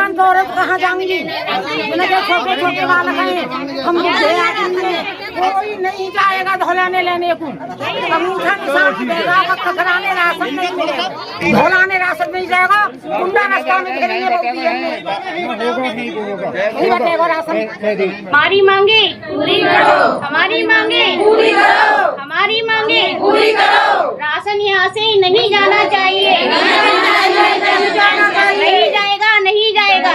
दुकान तो औरत कहाँ जाएंगी? छोटे छोटे बालक हैं, हम बूढ़े आदमी हैं, कोई नहीं जाएगा धोलाने लेने को। अंगूठा निशान देगा, खखराने राशन नहीं मिलेगा, धोलाने राशन नहीं जाएगा, गुंडा रास्ता में घेरेंगे। हमारी मांगे पूरी करो, हमारी मांगे पूरी करो, हमारी मांगे पूरी करो। राशन यहाँ से नहीं जाना चाहिए, नहीं जाएगा, नहीं जाएगा।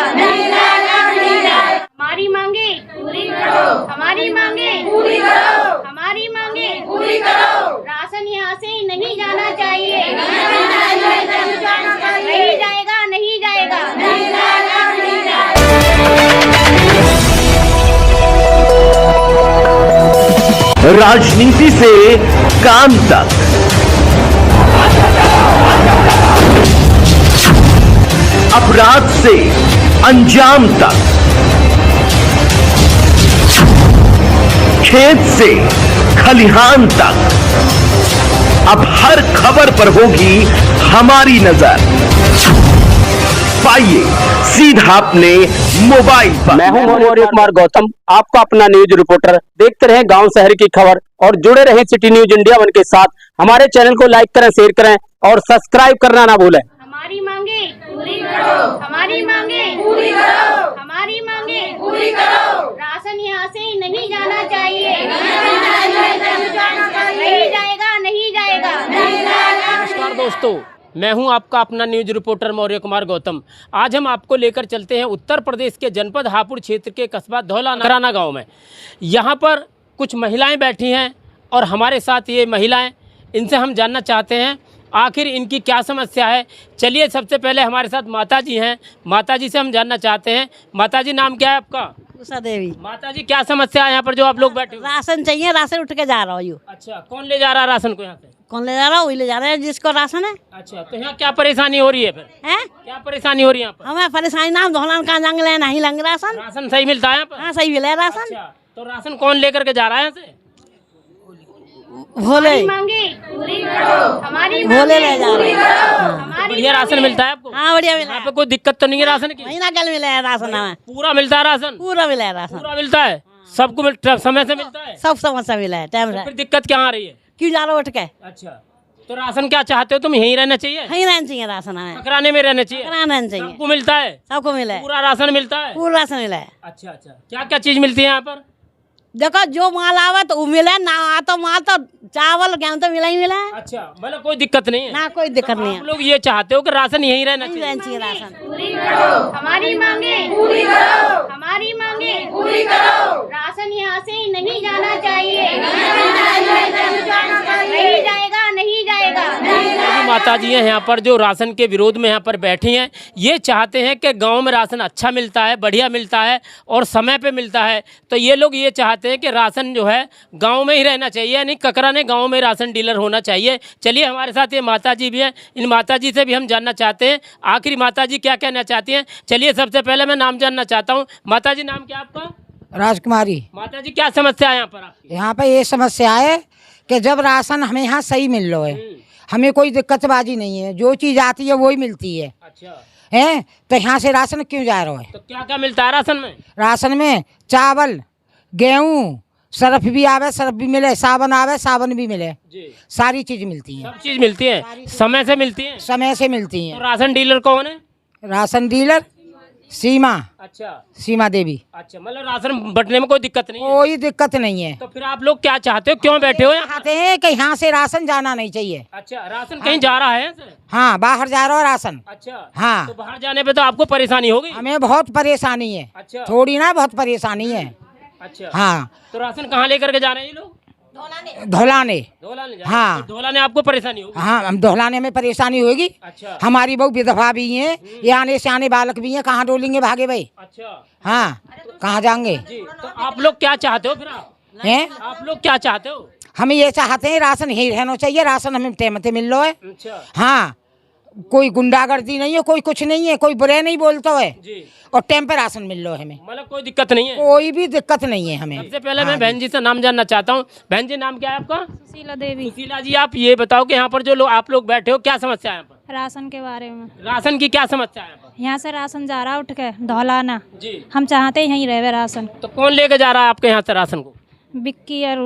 हमारी मांगे पूरी करो, हमारी मांगे पूरी करो, हमारी मांगे पूरी करो। राशन यहाँ से नहीं जाना चाहिए, नहीं जाएगा, नहीं जाएगा। राजनीति से काम तक, अपराध से अंजाम तक, खेत से खलिहान तक, अब हर खबर पर होगी हमारी नजर। पाइए सीधा अपने मोबाइल पर। मैं हूं मौर्य कुमार गौतम, आपका अपना न्यूज रिपोर्टर। देखते रहें गांव शहर की खबर और जुड़े रहें सिटी न्यूज इंडिया वन के साथ। हमारे चैनल को लाइक करें, शेयर करें और सब्सक्राइब करना ना भूलें। हमारी मांगे पूरी करो, हमारी मांगे पूरी करो, हमारी मांगे पूरी करो। राशन यहाँ से नहीं जाना चाहिए, नहीं जाएगा, नहीं जाएगा। नमस्कार दोस्तों, मैं हूं आपका अपना न्यूज रिपोर्टर मौर्य कुमार गौतम। आज हम आपको लेकर चलते हैं उत्तर प्रदेश के जनपद हापुड़ क्षेत्र के कस्बा धौलाना गांव में। यहां पर कुछ महिलाएं बैठी हैं और हमारे साथ ये महिलाएं, इनसे हम जानना चाहते हैं आखिर इनकी क्या समस्या है। चलिए सबसे पहले हमारे साथ माताजी हैं, माताजी से हम जानना चाहते हैं। माताजी नाम क्या है आपका? उषा देवी। माताजी क्या समस्या है यहाँ पर जो आप लोग बैठे हो? राशन चाहिए, राशन उठ के जा रहा हूँ। अच्छा, कौन ले जा रहा है राशन को यहाँ से? कौन ले जा रहा है? वही ले जा रहे हैं जिसको राशन है। अच्छा, तो यहाँ क्या परेशानी हो रही है फिर? हैं? क्या परेशानी हो रही है यहाँ पर? हमें परेशानी नाम धोलान कहाँ जाएंगे, लेना ही लेंगे राशन। राशन सही मिलता है यहाँ पर? हाँ, सही मिला है राशन। अच्छा, तो राशन कौन लेकर के जा रहा है यहाँ से? भोले मांगे पूरी करो, हमारी भोले ले जा रहे हैं। बढ़िया राशन मिलता है आपको? हाँ, बढ़िया मिला यहाँ है। पे कोई दिक्कत तो नहीं है राशन की? महीना कल मिला है राशन हमें। पूरा मिलता है राशन? पूरा मिला है राशन, पूरा मिलता है, सबको समय से मिलता है? सब समस्या मिला है टाइम से। फिर दिक्कत क्या आ रही है? क्यों जा रहा उठ के? अच्छा, तो राशन क्या चाहते हो तुम? यहीं रहना चाहिए? यहीं रहना चाहिए राशन हमें, ठकराने में रहना चाहिए? रहना चाहिए। सबको मिलता है? सबको मिला है, पूरा राशन मिलता है? पूरा राशन मिला है। अच्छा अच्छा, क्या क्या चीज मिलती है यहाँ पर? देखो जो माल आवे तो वो मिले, ना आता माल तो चावल गेहूँ तो मिला ही मिला है। अच्छा, मतलब कोई दिक्कत नहीं है? ना कोई दिक्कत नहीं आप है। लोग ये चाहते हो कि राशन यहीं रहना यहीं चाहिए? रहना चाहिए राशन। पूरी करो, हमारी मांगे पूरी करो, हमारी मांगे पूरी करो। राशन यहाँ से नहीं जाना चाहिए, नहीं जाएगा, नहीं जाएगा। माता जी हैं यहाँ पर जो राशन के विरोध में यहाँ पर बैठी हैं। ये चाहते हैं कि गांव में राशन अच्छा मिलता है, बढ़िया मिलता है और समय पे मिलता है। तो ये लोग ये चाहते हैं कि राशन जो है गांव में ही रहना चाहिए, यानी ककराने गांव में राशन डीलर होना चाहिए। चलिए हमारे साथ ये माता जी भी हैं, इन माता जी से भी हम जानना चाहते हैं आखिर माता जी क्या कहना चाहती हैं। चलिए सबसे पहले मैं नाम जानना चाहता हूँ। माता जी नाम क्या आपका? राजकुमारी। माता जी क्या समस्या है यहाँ पर आपकी? यहाँ पे ये समस्या है कि जब राशन हमें यहाँ सही मिल रहा है, हमें कोई दिक्कतबाजी नहीं है, जो चीज़ आती है वही मिलती है। अच्छा हैं, तो यहाँ से राशन क्यों जा रहा है? तो क्या क्या मिलता है राशन में? राशन में चावल, गेहूँ, सर्फ भी आवे, सर्फ भी मिले, साबुन आवे, साबुन भी मिले, जी, सारी चीज मिलती है, सब चीज मिलती है, समय से मिलती है? समय से मिलती तो है। राशन डीलर कौन है? राशन डीलर सीमा, अच्छा सीमा देवी। अच्छा, मतलब राशन बंटने में कोई दिक्कत नहीं है? कोई दिक्कत नहीं है। तो फिर आप लोग क्या चाहते हो, क्यों बैठे हो यहाँ? चाहते हैं कि यहाँ से राशन जाना नहीं चाहिए। अच्छा, राशन कहीं जा रहा है यहाँ से? हाँ, बाहर जा रहा है राशन। अच्छा, हाँ। तो बाहर जाने पे तो आपको परेशानी होगी? हमें बहुत परेशानी है। अच्छा थोड़ी ना, बहुत परेशानी है। अच्छा, हाँ, तो राशन कहाँ लेकर के जा रहे हैं ये लोग? धोलाने। धोलाने जा रहे हैं? हाँ। तो धोलाने आपको परेशानी होगी? हाँ, हम धोलाने में परेशानी होगी। अच्छा हमारी बहू विधवा भी है, ये आने से आने बालक भी हैं, कहाँ डोलेंगे भागे भाई? अच्छा हाँ, कहाँ जाएंगे? जी, तो आप लोग क्या चाहते हो फिर? आप लोग क्या चाहते हो? हम ये चाहते हैं राशन यही रहना चाहिए, राशन हमें टाइम पे मिल रहा है। अच्छा, हाँ, कोई गुंडागर्दी नहीं है, कोई कुछ नहीं है, कोई बुरे नहीं बोलता है जी। और टाइम पे राशन मिल रहा है हमें, मतलब कोई दिक्कत नहीं है। कोई भी दिक्कत नहीं है हमें। सबसे पहले मैं बहन जी से नाम जानना चाहता हूँ। बहन जी नाम क्या है आपका? सुशीला देवी। सुशीला जी, आप ये बताओ कि यहाँ पर जो लोग आप लोग बैठे हो, क्या समस्या है यहाँ पर? राशन के बारे में, राशन की क्या समस्या है यहाँ पर? यहाँ से राशन जा रहा उठ के धौलाना, जी। हम चाहते यहीं रहे राशन। तो कौन लेके जा रहा है आपके यहाँ से राशन को? बिक्की और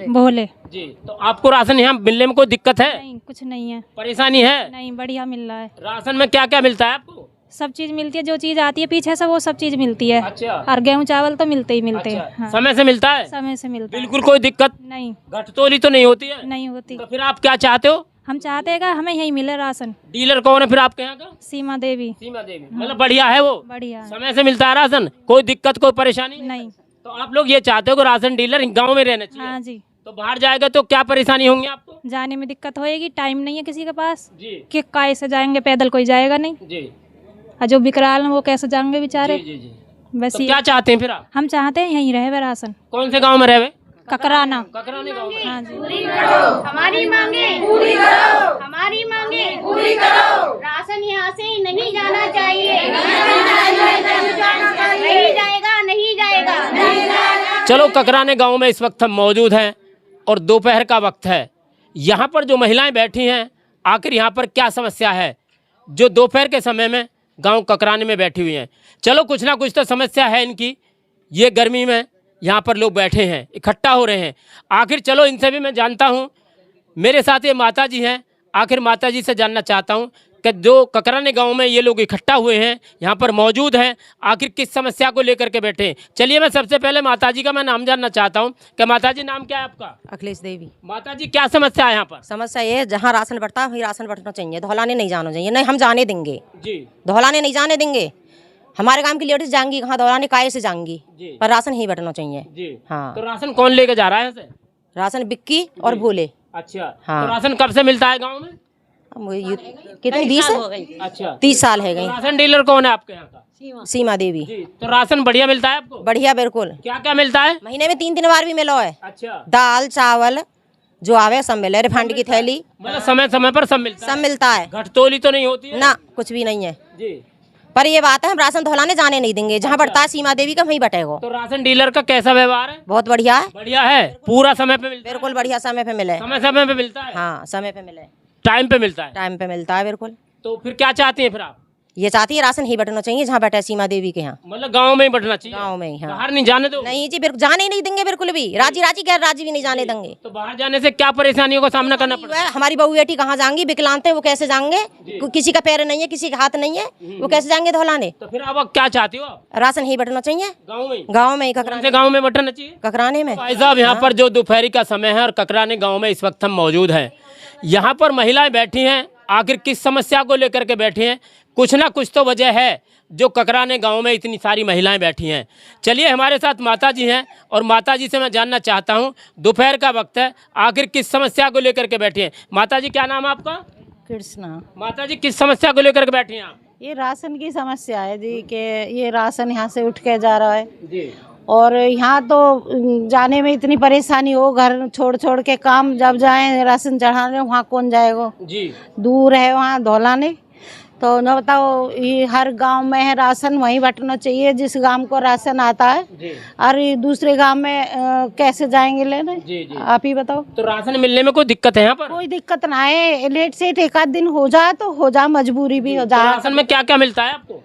भोले। जी। तो आपको राशन यहाँ मिलने में कोई दिक्कत है? नहीं, कुछ नहीं है, परेशानी है? नहीं, बढ़िया मिल रहा है। राशन में क्या क्या मिलता है आपको? सब चीज मिलती है, जो चीज आती है पीछे से वो सब चीज मिलती है। अच्छा। और गेहूँ चावल तो मिलते ही मिलते हैं। अच्छा। हाँ। समय से मिलता है? समय से मिलता है। बिल्कुल कोई दिक्कत नहीं, घटतोली तो नहीं होती है? नहीं होती। तो फिर आप क्या चाहते हो? हम चाहते हैं कि हमें यहीं मिले राशन। डीलर कौन है फिर आपके यहाँ का? सीमा देवी। सीमा देवी। मतलब बढ़िया है वो? बढ़िया है। समय से मिलता है राशन, कोई दिक्कत कोई परेशानी? नहीं। तो आप लोग ये चाहते हो कि राशन डीलर गाँव में रहना चाहिए? हाँ जी। तो बाहर जाएगा तो क्या परेशानी होंगी आपको? जाने में दिक्कत होएगी, टाइम नहीं है किसी के पास जी कि काय से जाएंगे, पैदल कोई जाएगा नहीं। जी और जो विकराल हैं वो कैसे जाएंगे बेचारे। जी जी। बस तो ये क्या चाहते हैं फिर आप? हम चाहते हैं यहीं रहे राशन। कौन से गांव में रहे? ककराना। ककराने गांव में। हाँ जी। हमारी मांगे पूरी करो, हमारी मांगे पूरी करो। राशन यहाँ से नहीं जाना चाहिए, नहीं जाएगा, नहीं जाएगा। चलो, ककराने गांव में इस वक्त हम मौजूद हैं और दोपहर का वक्त है। यहाँ पर जो महिलाएं बैठी हैं, आखिर यहाँ पर क्या समस्या है जो दोपहर के समय में गांव ककराने में बैठी हुई हैं? चलो, कुछ ना कुछ तो समस्या है इनकी। ये गर्मी में यहाँ पर लोग बैठे हैं, इकट्ठा हो रहे हैं। आखिर चलो इनसे भी मैं जानता हूँ। मेरे साथ ये माता जी हैं। आखिर माता जी से जानना चाहता हूँ कि जो ककराने गांव में ये लोग इकट्ठा हुए हैं, यहाँ पर मौजूद हैं, आखिर किस समस्या को लेकर के बैठे हैं। चलिए, मैं सबसे पहले माता जी का मैं नाम जानना चाहता हूँ कि माता जी नाम क्या है आपका? अखिलेश देवी। माता जी, क्या समस्या है यहाँ पर? समस्या ये है, जहाँ राशन बढ़ता है वहीं राशन बढ़ना चाहिए, धौलाने नहीं जाना चाहिए। नहीं, हम जाने देंगे, जी। धौलाने नहीं जाने देंगे। हमारे गांव की लेडीज जाएंगी कहाँ, धौलाने काहे से जाएंगी, जी। पर राशन ही बढ़ना चाहिए। जी। हाँ। तो राशन कौन लेके जा रहा है यहाँ से? राशन बिक्की और भोले। अच्छा। हाँ। तो राशन कब से मिलता है गाँव में? कितनी 20 अच्छा। 30 साल है तो गई। राशन डीलर कौन है आपके यहाँ का? सीमा देवी। जी। तो राशन बढ़िया मिलता है आपको? बढ़िया, बिल्कुल। क्या क्या मिलता है? महीने में 3 बार भी मिलो है। अच्छा। दाल चावल जो आवे सब मिले, रिफंड की थैली मतलब समय समय पर सब मिलता सब है? मिलता है। घटतोली तो नहीं होती है? ना, कुछ भी नहीं है। जी। पर ये बात है, हम राशन धौलाने जाने नहीं देंगे। जहाँ बढ़ता है सीमा देवी का वहीं बटेगा। तो राशन डीलर का कैसा व्यवहार है? बहुत बढ़िया है, बढ़िया है। पूरा समय पे मिलता है? बिल्कुल बढ़िया, समय पे मिले। समय समय पे मिलता है? हाँ, समय पे मिले, टाइम पे मिलता है? टाइम पे मिलता है, बिल्कुल। तो फिर क्या चाहती हैं फिर आप? ये चाहती है राशन ही बटना चाहिए जहाँ बैठा है सीमा देवी के यहाँ, मतलब गांव में ही बढ़ना चाहिए? गाँव में ही। हाँ। बाहर नहीं जाने दो? नहीं जी, जाने ही नहीं देंगे बिल्कुल भी। राजी राजी गैर राजी भी नहीं जाने देंगे। तो बाहर जाने से क्या परेशानियों का सामना करना पड़ेगा? हमारी बहू बेटी कहाँ जाएंगी, विकलांग है वो कैसे जाएंगे, किसी का पैर नहीं है, किसी का हाथ नहीं है, वो कैसे जाएंगे धौलाने। तो फिर अब क्या चाहती हो आप? राशन ही बटना चाहिए गाँव में? गाँव में ही, कौन से गाँव में बढ़ना चाहिए? ककराने में। भाई साहब, यहाँ पर जो दोपहरी का समय है और ककराने गांव में इस वक्त हम मौजूद हैं। यहाँ पर महिलाएं बैठी हैं। आखिर किस समस्या को लेकर के बैठी हैं? कुछ ना कुछ तो वजह है जो ककराने गांव में इतनी सारी महिलाएं बैठी हैं। चलिए, हमारे साथ माता जी हैं और माता जी से मैं जानना चाहता हूँ, दोपहर का वक्त है, आखिर किस समस्या को लेकर के बैठी हैं। माता जी, क्या नाम है आपका? कृष्णा। माता जी, किस समस्या को लेकर के बैठी हैं आप? ये राशन की समस्या है जी, कि ये राशन यहाँ से उठ के जा रहा है जी। और यहाँ तो जाने में इतनी परेशानी हो, घर छोड़ छोड़ के काम जब जाए राशन चढ़ाने, वहाँ कौन जाएगा जी। दूर है वहाँ धौलाने। तो न बताओ, ये हर गांव में है राशन, वहीं बटना चाहिए जिस गांव को राशन आता है। जी। और ये दूसरे गांव में कैसे जाएंगे लेने? जी जी। आप ही बताओ। तो राशन मिलने में कोई दिक्कत है यहाँ पर? कोई दिक्कत ना है, लेट से एक आध दिन हो जाए तो हो जाए, मजबूरी भी हो तो जाए। राशन में क्या क्या मिलता है आपको?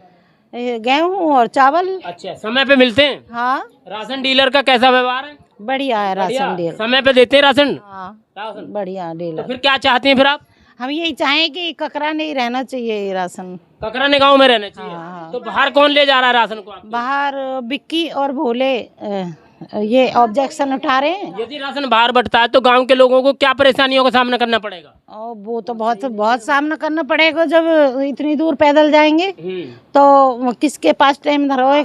गेहूँ और चावल। अच्छा, समय पे मिलते हैं? हाँ, राशन डीलर का कैसा व्यवहार है? बढ़िया है राशन डीलर। समय पे देते हैं राशन? हाँ, राशन बढ़िया तो डीलर। फिर क्या चाहती हैं फिर आप? हम यही चाहें कि ककरा नहीं रहना चाहिए ये राशन। ककराने गांव में रहना चाहिए। हाँ। तो बाहर कौन ले जा रहा है राशन को आपके? बाहर बिक्की और भोले ये ऑब्जेक्शन उठा रहे हैं। यदि राशन बाहर बंटता है तो गांव के लोगों को क्या परेशानियों का सामना करना पड़ेगा? और वो तो बहुत सामना करना पड़ेगा, जब इतनी दूर पैदल जाएंगे तो किसके पास टाइम धरोए।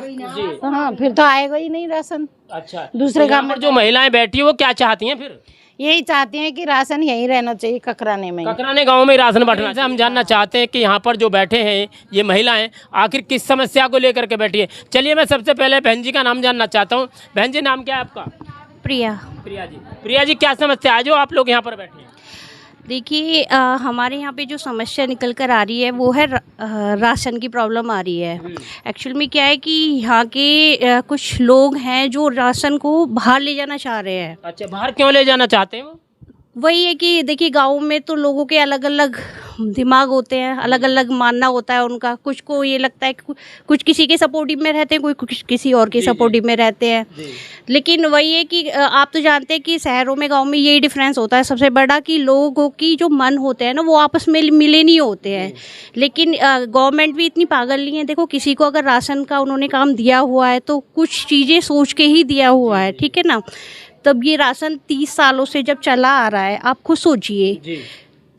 हाँ, फिर तो आएगा ही नहीं राशन। अच्छा। दूसरे तो गांव यहाँ पर जो महिलाएं बैठी है वो क्या चाहती हैं फिर? यही चाहते हैं कि राशन यहीं रहना चाहिए, ककराने में। ककराने गांव में राशन बंटना चाहिए। हम जानना चाहते हैं कि यहाँ पर जो बैठे हैं ये महिलाएं, आखिर किस समस्या को लेकर के बैठी है। चलिए, मैं सबसे पहले बहन जी का नाम जानना चाहता हूँ। बहन जी, नाम क्या है आपका? प्रिया। प्रिया जी। प्रिया जी, क्या समस्या है जो आप लोग यहाँ पर बैठे हैं? देखिए हमारे यहाँ पे जो समस्या निकल कर आ रही है वो है राशन की प्रॉब्लम आ रही है। एक्चुअल में क्या है कि यहाँ के कुछ लोग हैं जो राशन को बाहर ले जाना चाह रहे हैं। अच्छा, बाहर क्यों ले जाना चाहते हैं वो? वही है कि देखिए गाँव में तो लोगों के अलग अलग दिमाग होते हैं, अलग अलग मानना होता है उनका। कुछ को ये लगता है कि कुछ किसी के सपोर्टिव में रहते हैं, कोई कुछ किसी और के सपोर्टिव में रहते हैं। लेकिन वही है कि आप तो जानते हैं कि शहरों में गांव में यही डिफरेंस होता है सबसे बड़ा, कि लोगों की जो मन होते हैं ना वो आपस में मिले नहीं होते हैं। लेकिन गवर्नमेंट भी इतनी पागल नहीं है। देखो किसी को अगर राशन का उन्होंने काम दिया हुआ है तो कुछ चीज़ें सोच के ही दिया हुआ है, ठीक है ना। तब ये राशन 30 सालों से जब चला आ रहा है, आप खुद सोचिए,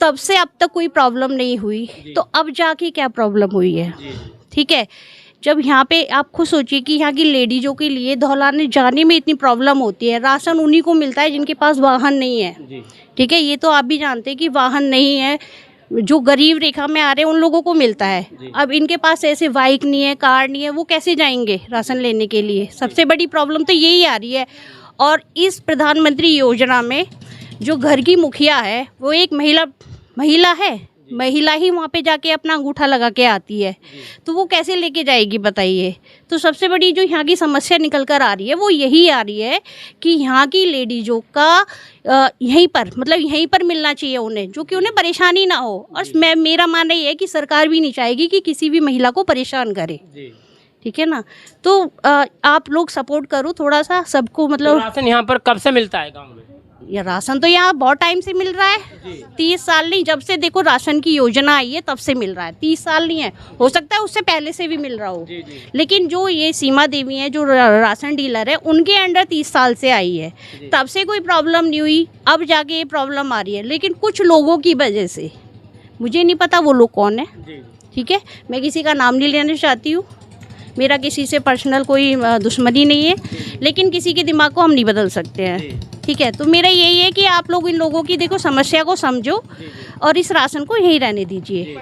तब से अब तक कोई प्रॉब्लम नहीं हुई, तो अब जाके क्या प्रॉब्लम हुई है, ठीक है। जब यहाँ पे आप खुद सोचिए कि यहाँ की लेडीज़ों के लिए धौलाने जाने में इतनी प्रॉब्लम होती है। राशन उन्हीं को मिलता है जिनके पास वाहन नहीं है, ठीक है। ये तो आप भी जानते हैं कि वाहन नहीं है, जो गरीब रेखा में आ रहे हैं उन लोगों को मिलता है। अब इनके पास ऐसे बाइक नहीं है, कार नहीं है, वो कैसे जाएंगे राशन लेने के लिए? सबसे बड़ी प्रॉब्लम तो यही आ रही है। और इस प्रधानमंत्री योजना में जो घर की मुखिया है वो एक महिला है, महिला ही वहाँ पे जाके अपना अंगूठा लगा के आती है, तो वो कैसे लेके जाएगी बताइए। तो सबसे बड़ी जो यहाँ की समस्या निकल कर आ रही है वो यही आ रही है कि यहाँ की लेडीज़ों का यहीं पर मिलना चाहिए उन्हें, जो कि उन्हें परेशानी ना हो। और मेरा मानना ये है कि सरकार भी नहीं चाहेगी कि किसी भी महिला को परेशान करे, ठीक है ना। तो आप लोग सपोर्ट करो थोड़ा सा सबको। मतलब राशन यहाँ पर कब से मिलता है गाँव में? ये राशन तो यहाँ बहुत टाइम से मिल रहा है, 30 साल नहीं, जब से देखो राशन की योजना आई है तब से मिल रहा है। 30 साल नहीं है, हो सकता है उससे पहले से भी मिल रहा हो। लेकिन जो ये सीमा देवी है जो राशन डीलर है, उनके अंडर 30 साल से आई है, तब से कोई प्रॉब्लम नहीं हुई, अब जाके ये प्रॉब्लम आ रही है। लेकिन कुछ लोगों की वजह से, मुझे नहीं पता वो लोग कौन है, ठीक है, मैं किसी का नाम नहीं लेना चाहती हूँ, मेरा किसी से पर्सनल कोई दुश्मनी नहीं है, लेकिन किसी के दिमाग को हम नहीं बदल सकते हैं, ठीक है। तो मेरा यही है कि आप लोग इन लोगों की देखो समस्या को समझो और इस राशन को यहीं रहने दीजिए।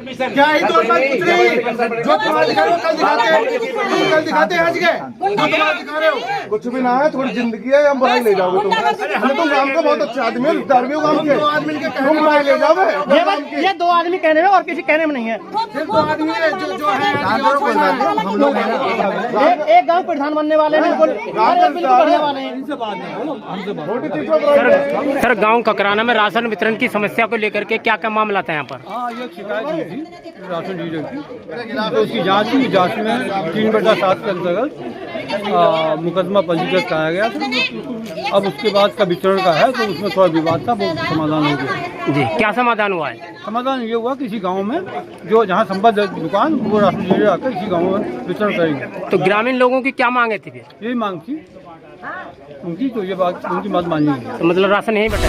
कुछ भी ना है, थोड़ी जिंदगी है, हम बढ़ाई ले जाओगे तुम काम का बहुत अच्छा आदमी है, धार्मिक काम के तुम बढ़ाई ले जाओगे। ये 2 आदमी कहने में और किसी कहने में नहीं है, सिर्फ 2 आदमी है जो है हम लोग एक गाँव प्रधान बनने वाले हैं, सर गांव ककराना में राशन वितरण की समस्या को लेकर के क्या क्या मामला था यहाँ पर? हाँ, ये शिकायत हुई थी राशन डीलर की, तो उसकी जांच में 3/7 के अंतर्गत मुकदमा पंजीकृत कराया गया था। अब उसके बाद का वितरण का है, तो उसमें थोड़ा विवाद था, वो समाधान हो गया। जी, क्या समाधान हुआ है? समाधान ये हुआ कि इसी गाँव में जो जहाँ संबद्ध दुकान, वो राशन डीलर आकर इसी गाँव में वितरण करेंगे। तो ग्रामीण लोगों की क्या मांगे थी फिर? यही मांग थी उनकी, तो ये बात उनकी बात मानी गई। तो मतलब राशन यहीं बटा